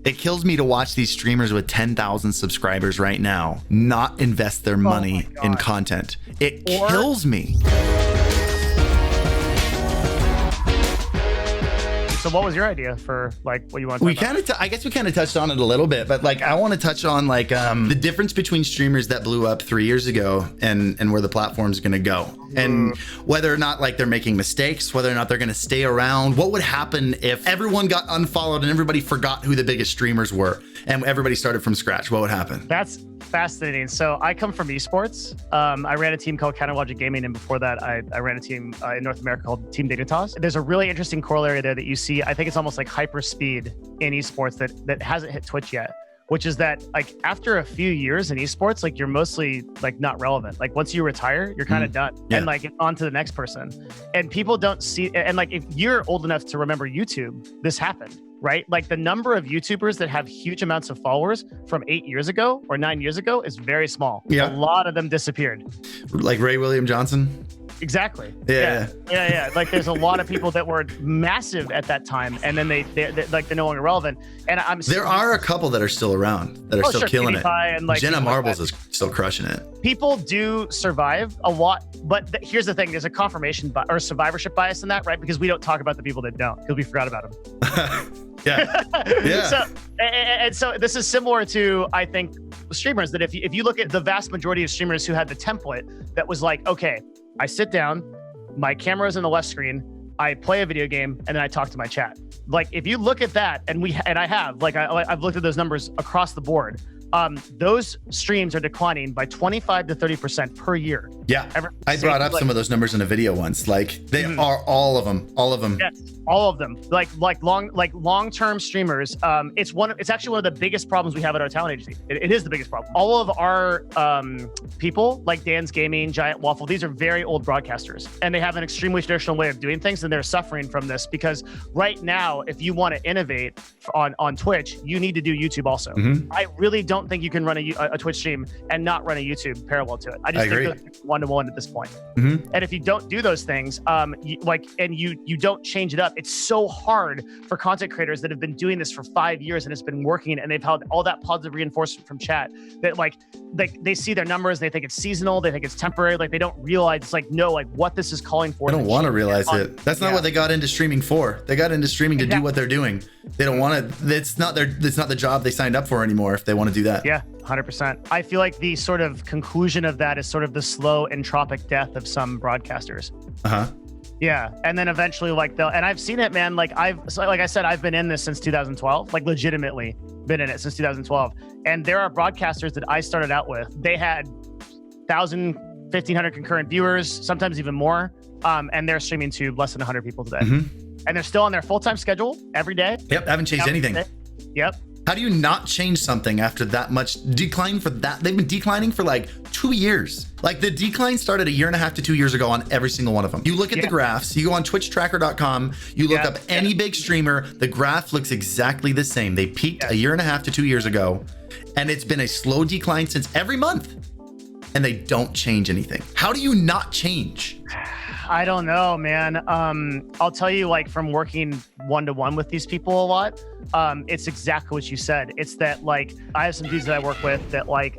It kills me to watch these streamers with 10,000 subscribers right now not invest their money in content. It kills me. So what was your idea for like what you want to talk about? I guess we kind of touched on it a little bit, but like I want to touch on like the difference between streamers that blew up 3 years ago and where the platform's going to go, and whether or not like they're making mistakes, whether or not they're going to stay around. What would happen if everyone got unfollowed and everybody forgot who the biggest streamers were and everybody started from scratch? What would happen? That's fascinating. So I come from esports. I ran a team called Counterlogic Gaming, and before that, I ran a team in North America called Team Dignitas. There's a really interesting corollary there that you see. I think it's almost like hyper speed in esports that hasn't hit Twitch yet, which is that like after a few years in esports, like you're mostly like not relevant. Like once you retire, you're kind of done, and like on to the next person. And people don't see. And like if you're old enough to remember YouTube, this happened. Right? Like the number of YouTubers that have huge amounts of followers from 8 years ago or 9 years ago is very small. Yeah. A lot of them disappeared. Like Ray William Johnson? Exactly. Yeah. Like there's a lot of people that were massive at that time, and then they're no longer relevant. And there are a couple that are still around that are still killing it. And like Jenna Marbles is still crushing it. People do survive a lot, but here's the thing: there's a confirmation or survivorship bias in that, right? Because we don't talk about the people that don't, because we forgot about them. Yeah. So this is similar to, I think, streamers, that if you look at the vast majority of streamers who had the template that was like, okay, I sit down, my camera's in the left screen, I play a video game, and then I talk to my chat. Like if you look at that, and I've looked at those numbers across the board. Those streams are declining by 25 to 30% per year. Yeah, I brought up some of those numbers in a video once. Like they are all of them. Yes, all of them. Like long-term streamers. It's actually one of the biggest problems we have at our talent agency. It is the biggest problem. All of our people, like Dan's Gaming, Giant Waffle, these are very old broadcasters, and they have an extremely traditional way of doing things, and they're suffering from this because right now, if you want to innovate on Twitch, you need to do YouTube also. I really don't think you can run a Twitch stream and not run a YouTube parallel to it. I just think those one-to-one at this point. And if you don't do those things, you don't change it up, it's so hard for content creators that have been doing this for 5 years and it's been working, and they've had all that positive reinforcement from chat that like they see their numbers, they think it's seasonal, they think it's temporary, like they don't realize it's like, no, like what this is calling for. They don't want to realize it. That's not what they got into streaming for. They got into streaming to do what they're doing. They don't want to. It's not the job they signed up for anymore if they want to do that. Yeah, 100%. I feel like the sort of conclusion of that is sort of the slow entropic death of some broadcasters. Yeah, and then eventually, and I've seen it, man. Like I said, I've been in this since 2012. Like legitimately been in it since 2012. And there are broadcasters that I started out with. They had 1,000, 1,500 concurrent viewers, sometimes even more. And they're streaming to less than 100 people today. And they're still on their full-time schedule every day. Yep, haven't changed anything. Yep. How do you not change something after that much decline for that? They've been declining for like 2 years. Like the decline started 1.5 years to 2 years ago on every single one of them. You look at the graphs, you go on twitchtracker.com, you look up any big streamer, the graph looks exactly the same. They peaked 1.5 to 2 years ago, and it's been a slow decline since every month, and they don't change anything. How do you not change? I don't know, man. I'll tell you, like from working one-to-one with these people a lot, it's exactly what you said. It's that like I have some dudes that I work with that like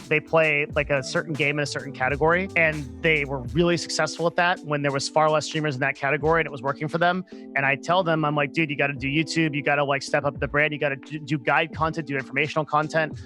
they play like a certain game in a certain category, and they were really successful at that when there was far less streamers in that category and it was working for them. And I tell them, I'm like, dude, you got to do YouTube, you got to like step up the brand, you got to do guide content, do informational content,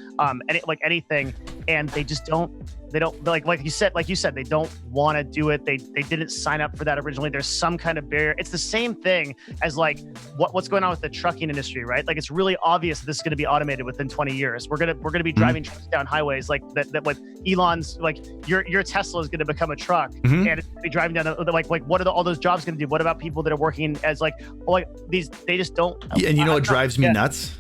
anything. And they just don't. They don't like you said, they don't want to do it. They didn't sign up for that originally. There's some kind of barrier. It's the same thing as like what's going on with the trucking industry, right? Like it's really obvious that this is going to be automated within 20 years. We're gonna be driving trucks down highways like that. Like Elon's like your Tesla is going to become a truck, and it's gonna be driving down like what are all those jobs going to do? What about people that are working as like these? They just don't. And you know what drives me nuts?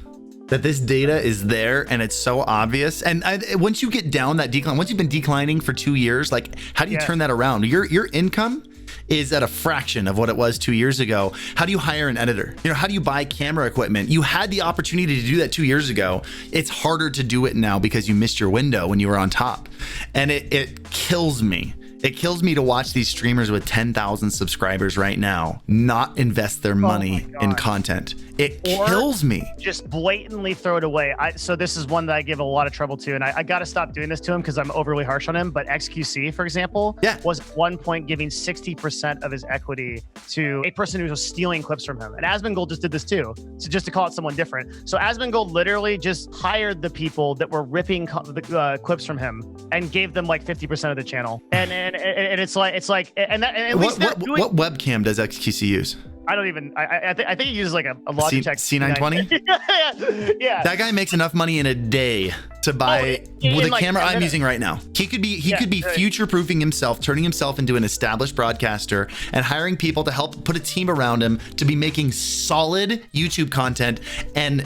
That this data is there and it's so obvious. And once you get down that decline, once you've been declining for 2 years, like how do you turn that around? Your income is at a fraction of what it was 2 years ago. How do you hire an editor? You know, how do you buy camera equipment? You had the opportunity to do that 2 years ago. It's harder to do it now because you missed your window when you were on top. And it kills me. It kills me to watch these streamers with 10,000 subscribers right now not invest their money in content. It kills me. Just blatantly throw it away. So this is one that I give a lot of trouble to, and I got to stop doing this to him because I'm overly harsh on him. But XQC, for example, was at one point giving 60% of his equity to a person who was stealing clips from him. And Asmongold just did this too. So just to call it someone different. So Asmongold literally just hired the people that were ripping the clips from him and gave them like 50% of the channel. And it's like what webcam does XQC use? I don't even. I think he uses like a Logitech C920. Yeah. That guy makes enough money in a day to buy the camera I'm using right now. He could be future-proofing himself, turning himself into an established broadcaster, and hiring people to help put a team around him to be making solid YouTube content and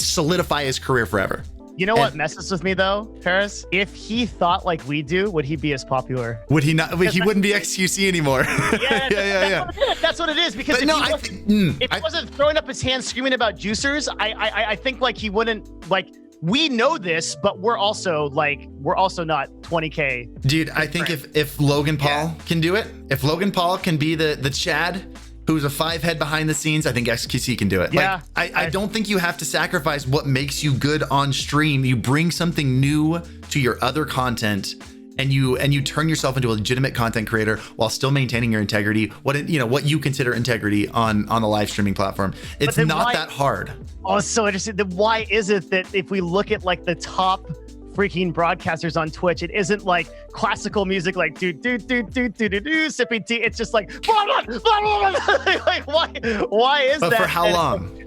solidify his career forever. You know what messes with me though, Paris? If he thought like we do, would he be as popular? Would he not? He wouldn't be XQC anymore. Yeah. That's what it is. Because if he wasn't throwing up his hands screaming about juicers, I think like he wouldn't like. We know this, but we're also not 20K. Dude, I think if Logan Paul can do it, if Logan Paul can be the Chad who's a 5 head behind the scenes, I think XQC can do it. Yeah. Like, I don't think you have to sacrifice what makes you good on stream. You bring something new to your other content, and you turn yourself into a legitimate content creator while still maintaining your integrity. What you consider integrity on the live streaming platform. It's not that hard. Oh, so interesting. Then why is it that if we look at like the top freaking broadcasters on Twitch, it isn't like classical music like sipping tea? It's just like blah, blah, blah, blah, blah. Like why is that? For how long?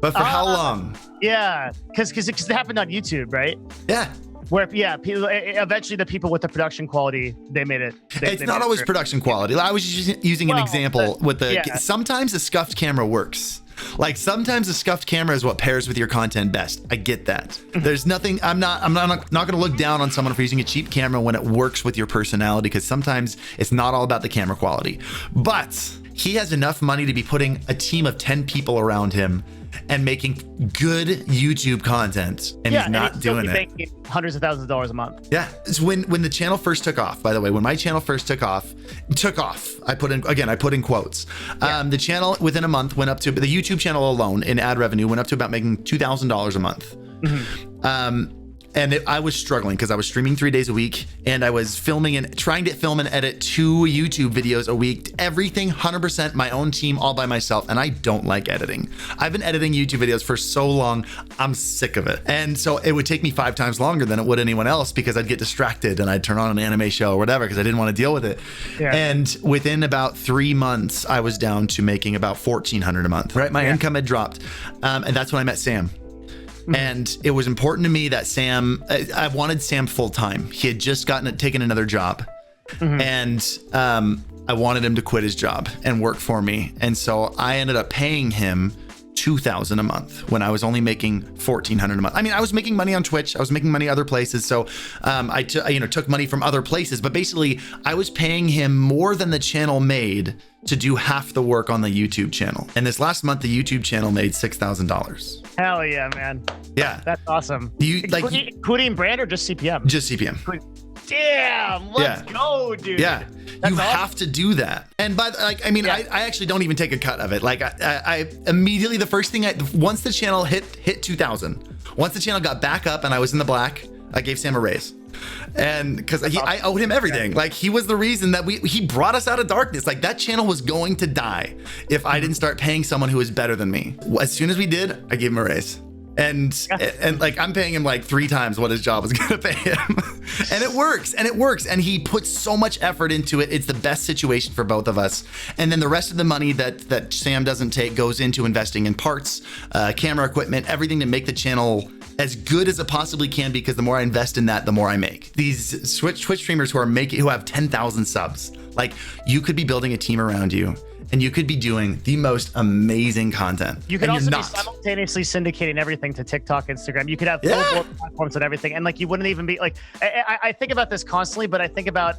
But for how long? Yeah, because it happened on YouTube, right? Yeah. Where people, eventually the people with the production quality, they made it. It's not always production quality. I was just using an example with sometimes a scuffed camera works. Like sometimes a scuffed camera is what pairs with your content best. I get that. There's nothing. I'm not going to look down on someone for using a cheap camera when it works with your personality, because sometimes it's not all about the camera quality. But he has enough money to be putting a team of 10 people around him and making good YouTube content, and he's not doing it. Making hundreds of thousands of dollars a month. Yeah, it's when the channel first took off. By the way, when my channel first took off, I put in quotes. The channel within a month went up to, the YouTube channel alone in ad revenue went up to about making $2,000 a month. Mm-hmm. I was struggling because I was streaming 3 days a week, and I was trying to film and edit 2 YouTube videos a week. Everything 100% my own team, all by myself. And I don't like editing. I've been editing YouTube videos for so long, I'm sick of it. And so it would take me 5 times longer than it would anyone else, because I'd get distracted and I'd turn on an anime show or whatever because I didn't want to deal with it. Yeah. And within about 3 months, I was down to making about $1,400 a month. Right, my income had dropped, and that's when I met Sam. And it was important to me that I wanted Sam full time. He had just taken another job, and I wanted him to quit his job and work for me. And so I ended up paying him $2,000 a month when I was only making $1,400 a month. I mean, I was making money on Twitch. I was making money other places. So I took money from other places, but basically I was paying him more than the channel made to do half the work on the YouTube channel. And this last month, the YouTube channel made $6,000. Hell yeah, man. Yeah. That's awesome. Including brand or just CPM? Just CPM. Damn, let's go, dude. Yeah. You have to do that. And I actually don't even take a cut of it. Like I immediately, the first thing once the channel hit 2,000, once the channel got back up and I was in the black, I gave Sam a raise. And because I owed him everything. Like he was the reason that he brought us out of darkness. Like that channel was going to die if I didn't start paying someone who was better than me. As soon as we did, I gave him a raise. And like I'm paying him like 3 times what his job was gonna pay him. And it works. And he puts so much effort into it. It's the best situation for both of us. And then the rest of the money that Sam doesn't take goes into investing in parts, camera equipment, everything to make the channel as good as it possibly can, because the more I invest in that, the more I make. These Twitch streamers who have 10,000 subs, like you could be building a team around you, and you could be doing the most amazing content. You could also be simultaneously syndicating everything to TikTok, Instagram. You could have full platforms and everything. And like, you wouldn't even be like, I think about this constantly, but I think about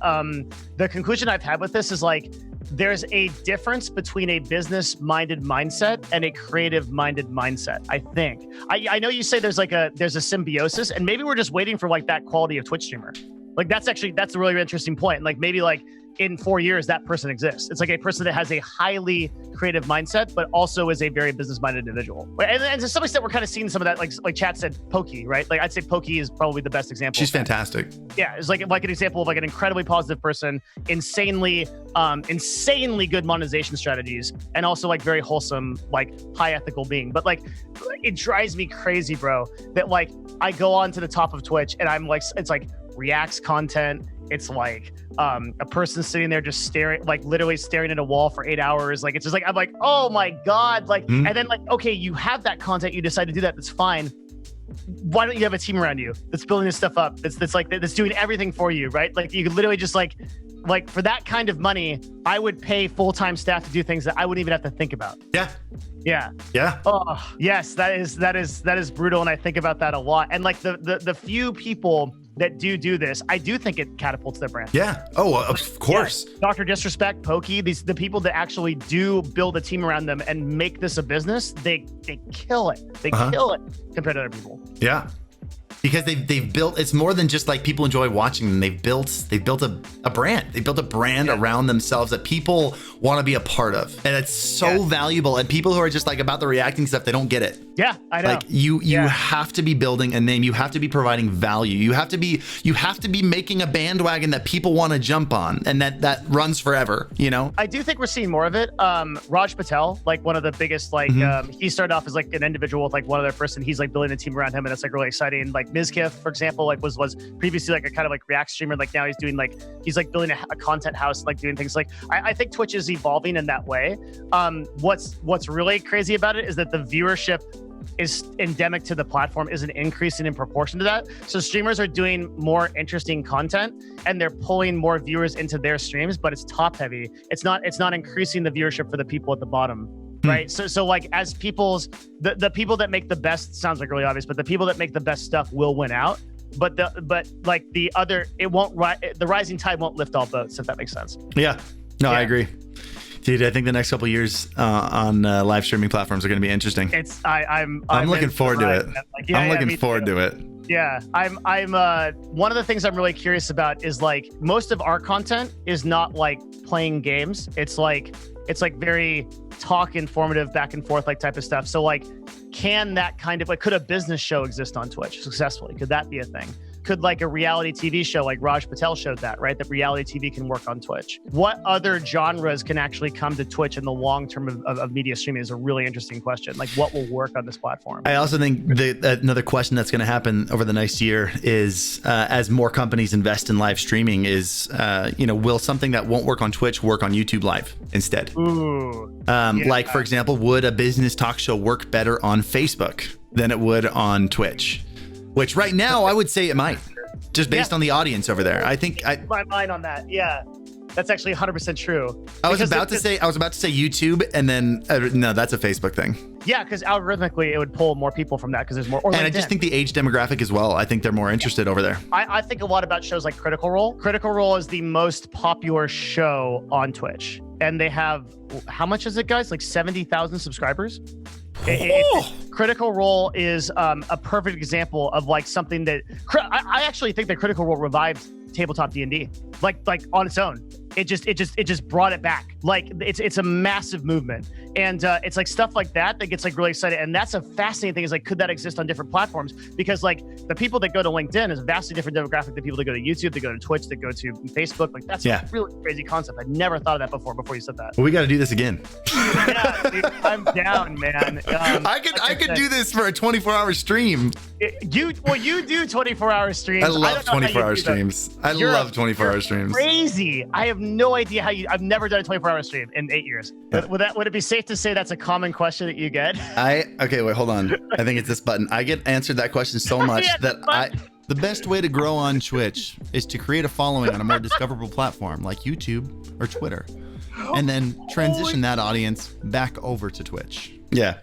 the conclusion I've had with this is like, there's a difference between a business-minded mindset and a creative-minded mindset, I think. I know you say there's a symbiosis, and maybe we're just waiting for like that quality of Twitch streamer. Like that's a really interesting point. Like maybe like in 4 years, that person exists. It's like a person that has a highly creative mindset, but also is a very business-minded individual. And to some extent, we're kind of seeing some of that, like Chat said, Poki, right? Like I'd say Poki is probably the best example. She's fantastic. Yeah, it's like an example of like an incredibly positive person, insanely good monetization strategies, and also like very wholesome, like high ethical being. But like, it drives me crazy, bro, that like I go on to the top of Twitch and I'm like, it's like reacts content. It's like a person sitting there just staring, like literally staring at a wall for 8 hours. Like, it's just like, I'm like, oh my God. Like, and then like, okay, you have that content, you decide to do that. That's fine. Why don't you have a team around you that's building this stuff up? That's doing everything for you, right? Like you could literally just like for that kind of money, I would pay full-time staff to do things that I wouldn't even have to think about. Yeah. Yeah. Yeah. Oh, yes, that is brutal. And I think about that a lot. And like the few people that do this, I do think it catapults their brand. Yeah. Oh, of course. Yeah. Dr. Disrespect, Pokey, the people that actually do build a team around them and make this a business, they kill it. They kill it compared to other people. Yeah. Because they've built, it's more than just like people enjoy watching them. They've built a brand. They built a brand around themselves that people want to be a part of. And it's so valuable. And people who are just like about the reacting stuff, they don't get it. Yeah, I know. Like you have to be building a name. You have to be providing value. You have to be making a bandwagon that people want to jump on and that runs forever, you know? I do think we're seeing more of it. Raj Patel, like one of the biggest, like he started off as like an individual with like one other person. He's like building a team around him, and it's like really exciting. Like Mizkif, for example, like was previously like a kind of like React streamer. Like now he's doing like, he's like building a content house, like doing things like, I think Twitch is evolving in that way. What's really crazy about it is that the viewership is endemic to the platform, isn't increasing in proportion to that. So streamers are doing more interesting content and they're pulling more viewers into their streams, but it's top heavy. It's not increasing the viewership for the people at the bottom. Right. So like as the people that make the best, sounds like really obvious, but the people that make the best stuff will win out. But the rising tide won't lift all boats, if that makes sense. Yeah. No, I agree. Dude, I think the next couple of years on live streaming platforms are going to be interesting. I'm looking forward to it. Like, I'm looking forward to it. Yeah, I'm one of the things I'm really curious about is like most of our content is not like playing games. It's like very talk informative, back and forth, like type of stuff. So like, can that kind of like, could a business show exist on Twitch successfully? Could that be a thing? Could like a reality TV show like Raj Patel showed that, right? That reality TV can work on Twitch. What other genres can actually come to Twitch in the long term of media streaming is a really interesting question. Like what will work on this platform? I also think another question that's going to happen over the next year is as more companies invest in live streaming is, will something that won't work on Twitch work on YouTube Live instead? Ooh. Like, for example, would a business talk show work better on Facebook than it would on Twitch? Which right now I would say it might, just based on the audience over there. I think my mind on that. Yeah, that's actually 100% true. I was about to say YouTube, and then no, that's a Facebook thing. Yeah, because algorithmically it would pull more people from that because there's more. Or and I just think the age demographic as well. I think they're more interested over there. I think a lot about shows like Critical Role. Critical Role is the most popular show on Twitch, and they have, how much is it, guys? Like 70,000 subscribers. Critical Role is a perfect example of like something that I actually think that Critical Role revived tabletop D&D like on its own. It just brought it back. Like it's a massive movement, and it's like stuff like that gets like really excited. And that's a fascinating thing, is like, could that exist on different platforms? Because like the people that go to LinkedIn is a vastly different demographic than people that go to YouTube, that go to Twitch, that go to Facebook. Like that's a really crazy concept. I never thought of that before you said that. Well, we got to do this again. Yeah, dude, I'm down, man. I could do this for a 24-hour stream. You do 24-hour streams. I love 24-hour streams. I love 24-hour streams. Crazy. I have no idea how I've never done a 24-hour stream in 8 years. Yeah. Would it be safe to say that's a common question that you get? Okay, wait, hold on. I think it's this button. I get answered that question so much the best way to grow on Twitch is to create a following on a more discoverable platform like YouTube or Twitter, and then transition that audience back over to Twitch. Yeah.